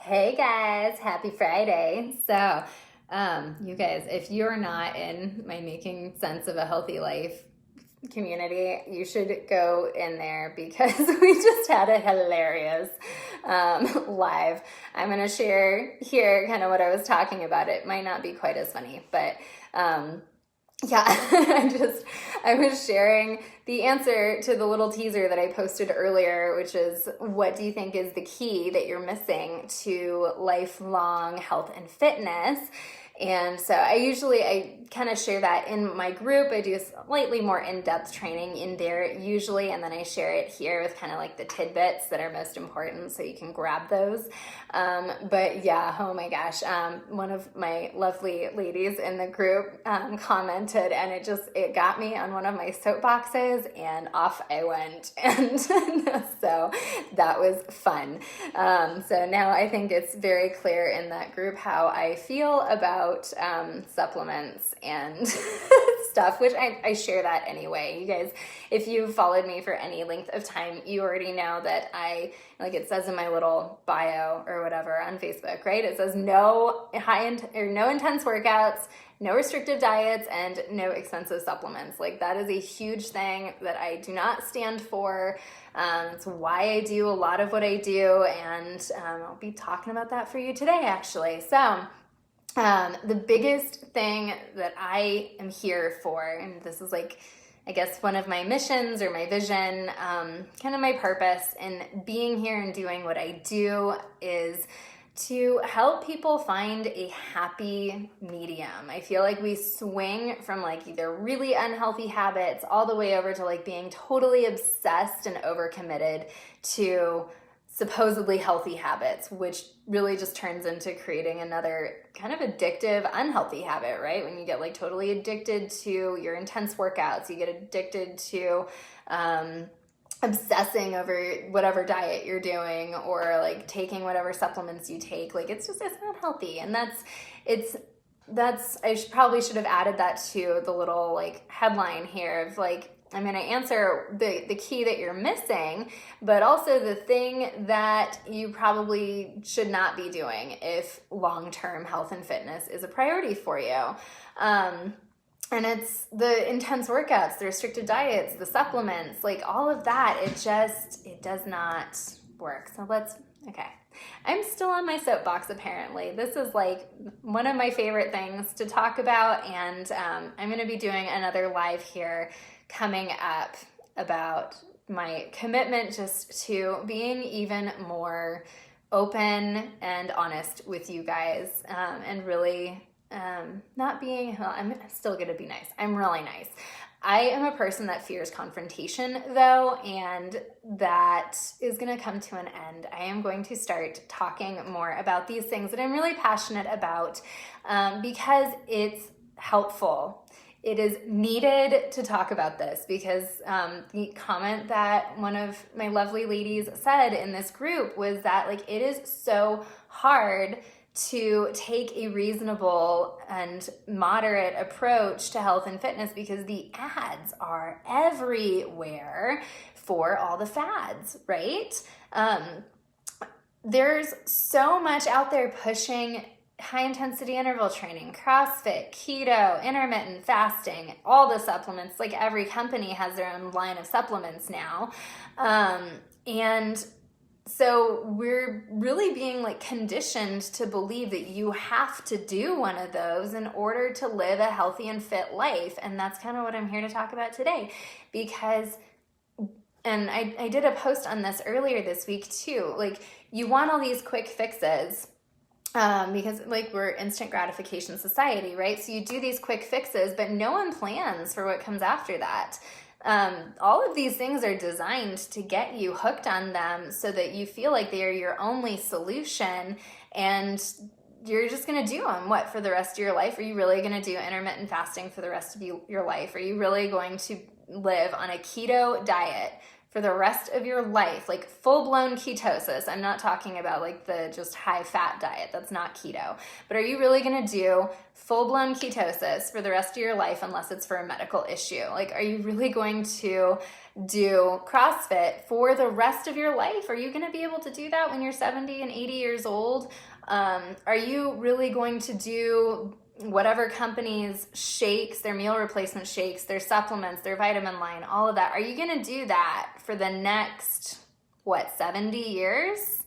Hey guys, happy Friday. So, you guys, if you're not in my Making Sense of a Healthy Life community, you should go in there because we just had a hilarious live. I'm going to share here kind of what I was talking about. It might not be quite as funny, but yeah, I was sharing the answer to the little teaser that I posted earlier, which is, what do you think is the key that you're missing to lifelong health and fitness? And so I kind of share that in my group. I do slightly more in-depth training in there usually, and then I share it here with kind of like the tidbits that are most important so you can grab those. But yeah, oh my gosh, one of my lovely ladies in the group commented, and it got me on one of my soapboxes, and off I went. And so that was fun. So now I think it's very clear in that group how I feel about supplements and stuff, which I share that anyway. You guys, if you've followed me for any length of time, you already know that it says in my little bio or whatever on Facebook, right? It says no intense workouts, no restrictive diets, and no expensive supplements. Like, that is a huge thing that I do not stand for. It's why I do a lot of what I do, and I'll be talking about that for you today, actually. So the biggest thing that I am here for, and this is I guess one of my missions or my vision, kind of my purpose in being here and doing what I do, is to help people find a happy medium. I feel like we swing from either really unhealthy habits all the way over to being totally obsessed and overcommitted to supposedly healthy habits, which really just turns into creating another kind of addictive, unhealthy habit, right? When you get totally addicted to your intense workouts, you get addicted to obsessing over whatever diet you're doing, or taking whatever supplements you take. It's not healthy. And probably should have added that to the little headline here of I'm going to answer the key that you're missing, but also the thing that you probably should not be doing if long-term health and fitness is a priority for you. And it's the intense workouts, the restricted diets, the supplements, all of that. It does not work. So okay. I'm still on my soapbox, apparently. This is one of my favorite things to talk about, and I'm going to be doing another live here coming up about my commitment just to being even more open and honest with you guys, and really not being, well, I'm still going to be nice. I'm really nice. I am a person that fears confrontation, though, and that is going to come to an end. I am going to start talking more about these things that I'm really passionate about, because it's helpful. It is needed to talk about this, because the comment that one of my lovely ladies said in this group was that it is so hard to take a reasonable and moderate approach to health and fitness because the ads are everywhere for all the fads, right? There's so much out there pushing high intensity interval training, CrossFit, keto, intermittent fasting, all the supplements. Every company has their own line of supplements now. And so we're really being conditioned to believe that you have to do one of those in order to live a healthy and fit life. And that's kind of what I'm here to talk about today, because, and I did a post on this earlier this week too, you want all these quick fixes, because we're instant gratification society, right? So you do these quick fixes, but no one plans for what comes after that. All of these things are designed to get you hooked on them so that you feel like they are your only solution, and you're just going to do them, for the rest of your life? Are you really going to do intermittent fasting for the rest of your life? Are you really going to live on a keto diet for the rest of your life, like full-blown ketosis, I'm not talking about like the just high-fat diet, that's not keto, but are you really going to do full-blown ketosis for the rest of your life unless it's for a medical issue? Like, are you really going to do CrossFit for the rest of your life? Are you going to be able to do that when you're 70 and 80 years old? Are you really going to do whatever company's shakes, their meal replacement shakes, their supplements, their vitamin line, all of that? Are you going to do that for the next, 70 years?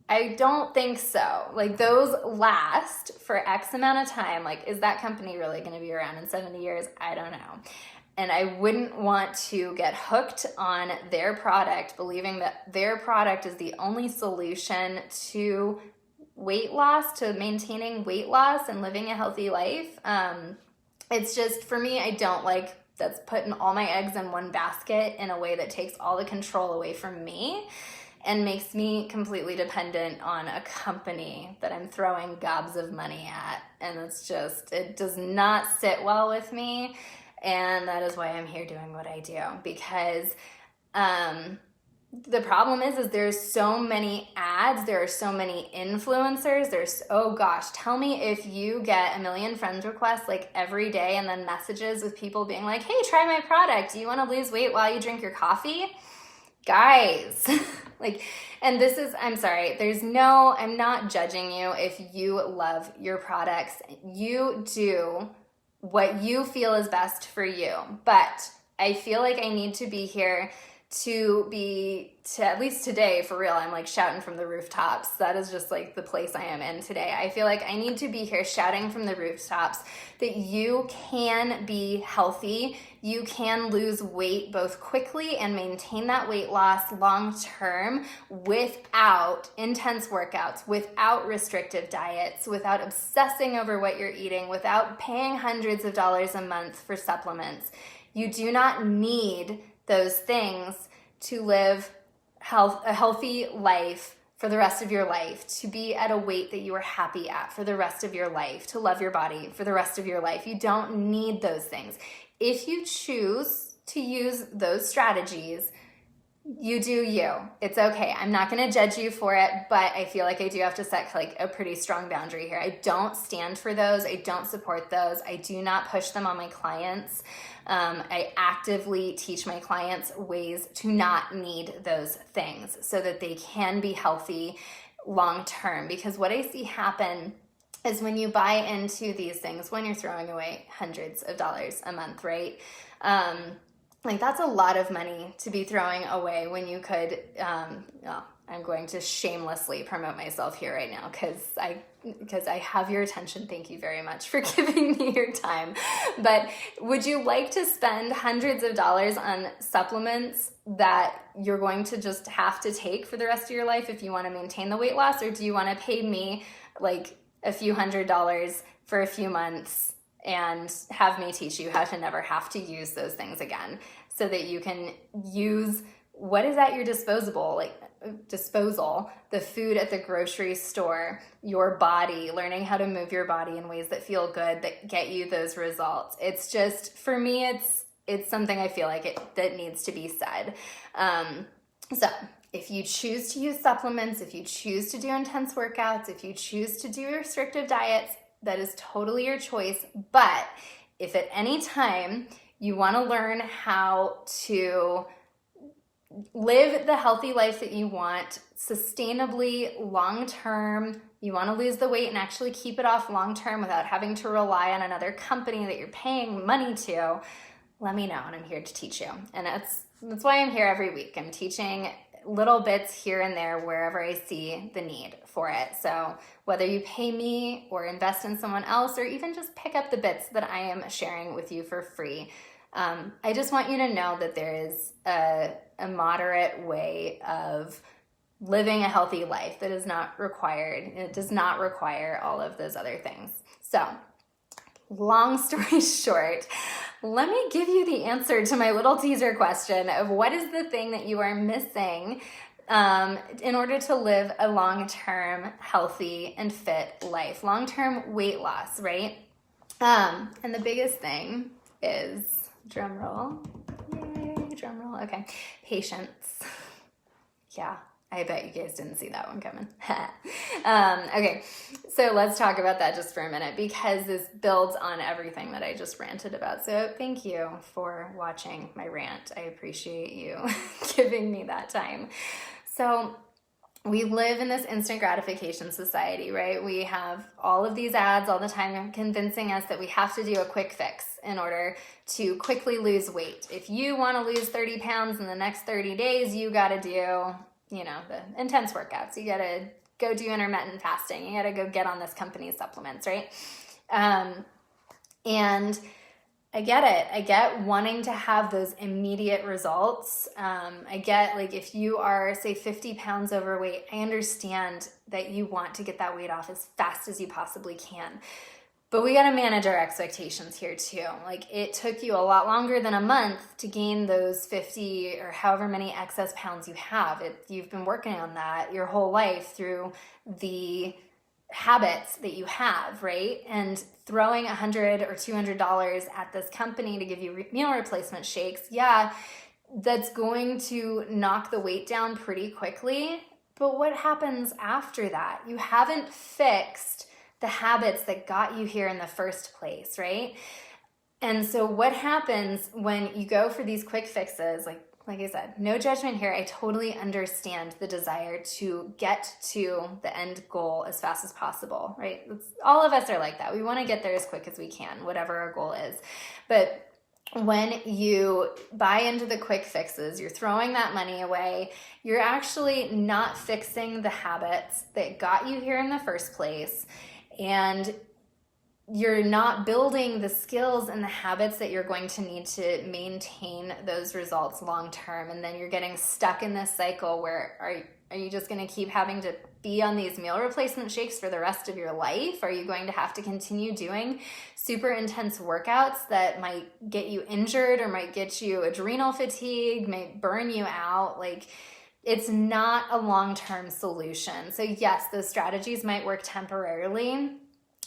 I don't think so. Like, those last for X amount of time. Like, is that company really going to be around in 70 years? I don't know. And I wouldn't want to get hooked on their product, believing that their product is the only solution to weight loss, to maintaining weight loss and living a healthy life. It's just, for me, I don't like, that's putting all my eggs in one basket in a way that takes all the control away from me and makes me completely dependent on a company that I'm throwing gobs of money at. And it's just, it does not sit well with me. And that is why I'm here doing what I do, because the problem is there's so many ads, there are so many influencers, oh gosh, tell me if you get a million friends requests like every day and then messages with people being like, hey, try my product. Do you want to lose weight while you drink your coffee? Guys, like, and this is, I'm sorry, I'm not judging you if you love your products. You do what you feel is best for you. But I feel like I need to be here to at least today, for real, I'm like shouting from the rooftops. That is just like the place I am in today. I feel like I need to be here shouting from the rooftops that you can be healthy. You can lose weight both quickly and maintain that weight loss long term without intense workouts, without restrictive diets, without obsessing over what you're eating, without paying hundreds of dollars a month for supplements. You do not need those things to live a healthy life for the rest of your life, to be at a weight that you are happy at for the rest of your life, to love your body for the rest of your life. You don't need those things. If you choose to use those strategies, you do you. It's okay. I'm not going to judge you for it, but I feel like I do have to set like a pretty strong boundary here. I don't stand for those. I don't support those. I do not push them on my clients. I actively teach my clients ways to not need those things so that they can be healthy long term. Because what I see happen is when you buy into these things, when you're throwing away hundreds of dollars a month, right? Like, that's a lot of money to be throwing away when you could, I'm going to shamelessly promote myself here right now because I have your attention. Thank you very much for giving me your time. But would you like to spend hundreds of dollars on supplements that you're going to just have to take for the rest of your life if you want to maintain the weight loss? Or do you want to pay me like a few $100s for a few months and have me teach you how to never have to use those things again, so that you can use what is at your disposal, the food at the grocery store, your body, learning how to move your body in ways that feel good, that get you those results. It's just, for me, it's something I feel like that needs to be said. So if you choose to use supplements, if you choose to do intense workouts, if you choose to do restrictive diets, that is totally your choice. But if at any time you want to learn how to live the healthy life that you want sustainably, long-term, you want to lose the weight and actually keep it off long-term without having to rely on another company that you're paying money to, let me know and I'm here to teach you. And that's why I'm here every week. I'm teaching little bits here and there wherever I see the need for it. So whether you pay me or invest in someone else or even just pick up the bits that I am sharing with you for free, I just want you to know that there is a moderate way of living a healthy life that is not required. It does not require all of those other things. So long story short, let me give you the answer to my little teaser question of what is the thing that you are missing in order to live a long-term healthy and fit life, long-term weight loss, right? And the biggest thing is, drum roll, yay, drum roll. Okay. Patience. Yeah. I bet you guys didn't see that one coming. Okay, so let's talk about that just for a minute, because this builds on everything that I just ranted about. So thank you for watching my rant. I appreciate you giving me that time. So we live in this instant gratification society, right? We have all of these ads all the time convincing us that we have to do a quick fix in order to quickly lose weight. If you want to lose 30 pounds in the next 30 days, you got to do, the intense workouts. You got to go do intermittent fasting. You got to go get on this company's supplements, right? And I get it. I get wanting to have those immediate results. I get, like, if you are, say, 50 pounds overweight, I understand that you want to get that weight off as fast as you possibly can. But we got to manage our expectations here too. Like, it took you a lot longer than a month to gain those 50 or however many excess pounds you have. You've been working on that your whole life through the habits that you have, right? And throwing $100 or $200 at this company to give you meal replacement shakes, yeah, that's going to knock the weight down pretty quickly. But what happens after that? You haven't fixed the habits that got you here in the first place, right? And so what happens when you go for these quick fixes, like I said, no judgment here. I totally understand the desire to get to the end goal as fast as possible, right? All of us are like that. We want to get there as quick as we can, whatever our goal is. But when you buy into the quick fixes, you're throwing that money away. You're actually not fixing the habits that got you here in the first place. And you're not building the skills and the habits that you're going to need to maintain those results long term. And then you're getting stuck in this cycle where are you just going to keep having to be on these meal replacement shakes for the rest of your life? Are you going to have to continue doing super intense workouts that might get you injured or might get you adrenal fatigue, might burn you out? Like, it's not a long-term solution. So yes, those strategies might work temporarily.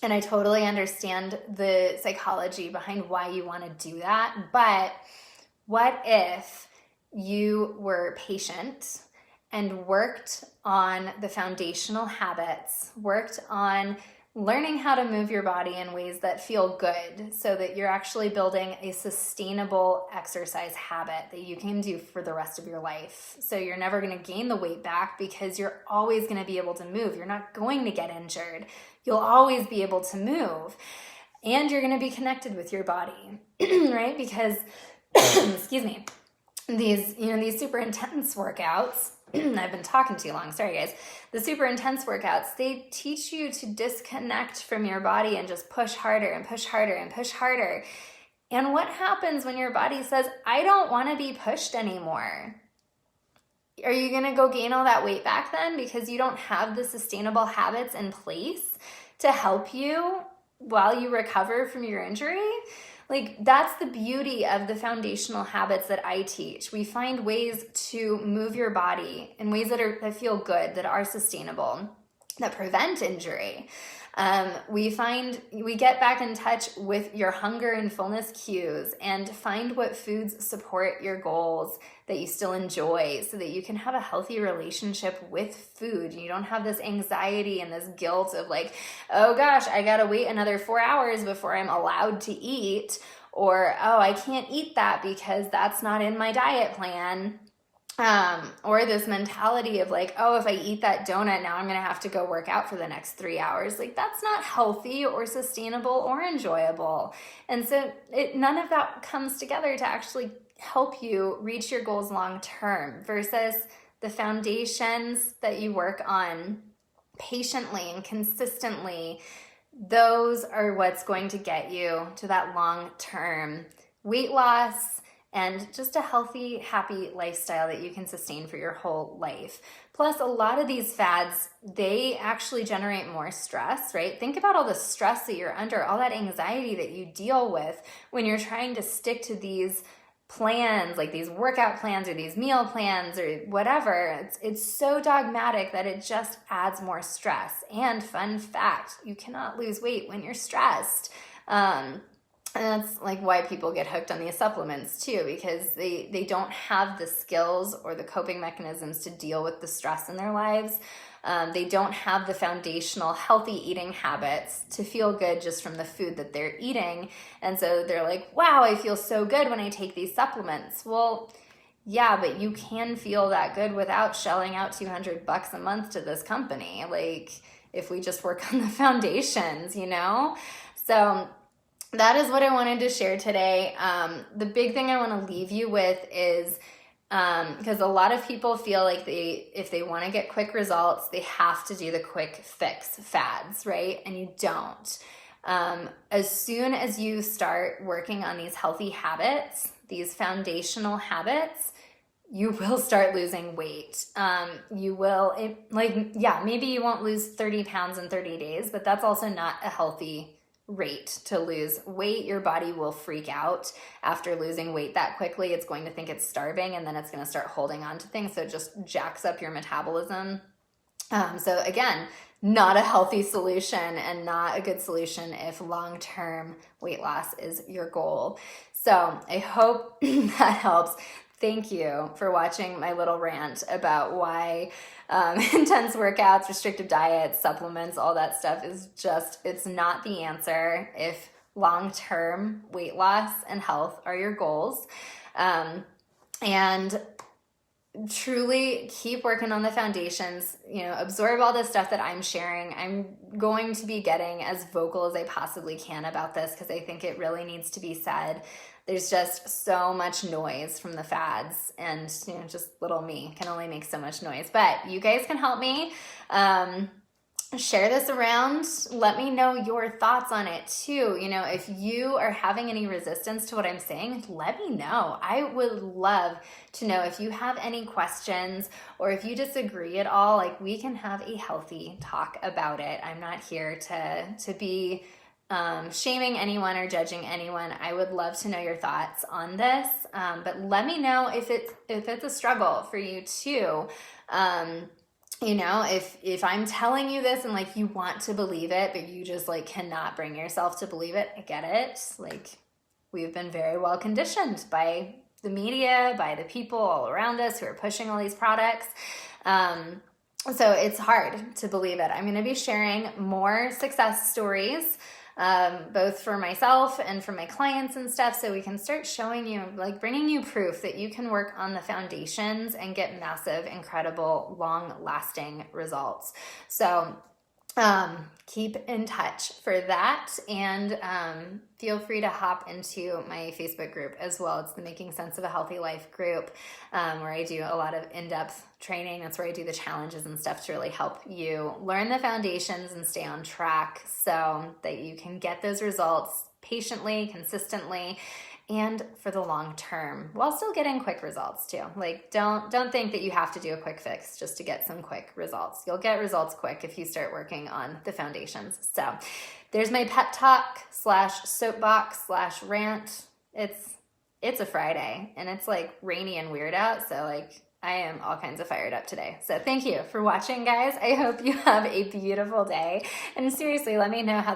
And I totally understand the psychology behind why you want to do that. But what if you were patient and worked on the foundational habits, worked on learning how to move your body in ways that feel good so that you're actually building a sustainable exercise habit that you can do for the rest of your life. So you're never going to gain the weight back because you're always going to be able to move. You're not going to get injured. You'll always be able to move. And you're going to be connected with your body, right? Because, excuse me, these super intense workouts, I've been talking too long. Sorry, guys. The super intense workouts, they teach you to disconnect from your body and just push harder and push harder and push harder. And what happens when your body says, I don't want to be pushed anymore? Are you going to go gain all that weight back then because you don't have the sustainable habits in place to help you while you recover from your injury? Like, that's the beauty of the foundational habits that I teach. We find ways to move your body in ways that feel good, that are sustainable, that prevent injury. We get back in touch with your hunger and fullness cues and find what foods support your goals that you still enjoy so that you can have a healthy relationship with food. You don't have this anxiety and this guilt of like, oh gosh, I gotta wait another 4 hours before I'm allowed to eat, or, oh, I can't eat that because that's not in my diet plan. Or this mentality of like, oh, if I eat that donut, now I'm going to have to go work out for the next 3 hours. Like, that's not healthy or sustainable or enjoyable. And so none of that comes together to actually help you reach your goals long term versus the foundations that you work on patiently and consistently. Those are what's going to get you to that long-term weight loss and just a healthy, happy lifestyle that you can sustain for your whole life. Plus, a lot of these fads, they actually generate more stress, right? Think about all the stress that you're under, all that anxiety that you deal with when you're trying to stick to these plans, like these workout plans or these meal plans or whatever. It's so dogmatic that it just adds more stress. And fun fact, you cannot lose weight when you're stressed. And that's like why people get hooked on these supplements too, because they don't have the skills or the coping mechanisms to deal with the stress in their lives. They don't have the foundational healthy eating habits to feel good just from the food that they're eating. And so they're like, wow, I feel so good when I take these supplements. Well, yeah, but you can feel that good without shelling out $200 a month to this company. Like, if we just work on the foundations, you know? So that is what I wanted to share today. The big thing I want to leave you with is, because a lot of people feel like if they want to get quick results, they have to do the quick fix fads, right? And you don't. As soon as you start working on these healthy habits, these foundational habits, you will start losing weight. You will, maybe you won't lose 30 pounds in 30 days, but that's also not a healthy rate to lose weight. Your body will freak out after losing weight that quickly. It's going to think it's starving, and then it's going to start holding on to things. So it just jacks up your metabolism. So again, not a healthy solution and not a good solution if long-term weight loss is your goal. So I hope that helps. Thank you for watching my little rant about why intense workouts, restrictive diets, supplements, all that stuff is just, it's not the answer if long-term weight loss and health are your goals. And truly keep working on the foundations, absorb all the stuff that I'm sharing. I'm going to be getting as vocal as I possibly can about this because I think it really needs to be said. There's just so much noise from the fads, and just little me can only make so much noise. But you guys can help me. Share this around. Let me know your thoughts on it too. If you are having any resistance to what I'm saying, let me know. I would love to know if you have any questions or if you disagree at all. Like, we can have a healthy talk about it. I'm not here to be shaming anyone or judging anyone. I would love to know your thoughts on this. But let me know if it's a struggle for you too. If I'm telling you this and like you want to believe it, but you just like cannot bring yourself to believe it, I get it. Like, we've been very well conditioned by the media, by the people all around us who are pushing all these products. So it's hard to believe it. I'm going to be sharing more success stories, both for myself and for my clients and stuff, so we can start showing you, like bringing you proof that you can work on the foundations and get massive, incredible, long-lasting results. So keep in touch for that, and feel free to hop into my Facebook group as well. It's the Making Sense of a Healthy Life group, where I do a lot of in-depth training. That's where I do the challenges and stuff to really help you learn the foundations and stay on track so that you can get those results patiently, consistently, and for the long term, while still getting quick results too. Like, don't think that you have to do a quick fix just to get some quick results. You'll get results quick if you start working on the foundations. So there's my pep talk / soapbox / rant. It's a Friday and it's like rainy and weird out. So like, I am all kinds of fired up today. So thank you for watching, guys. I hope you have a beautiful day. And seriously, let me know how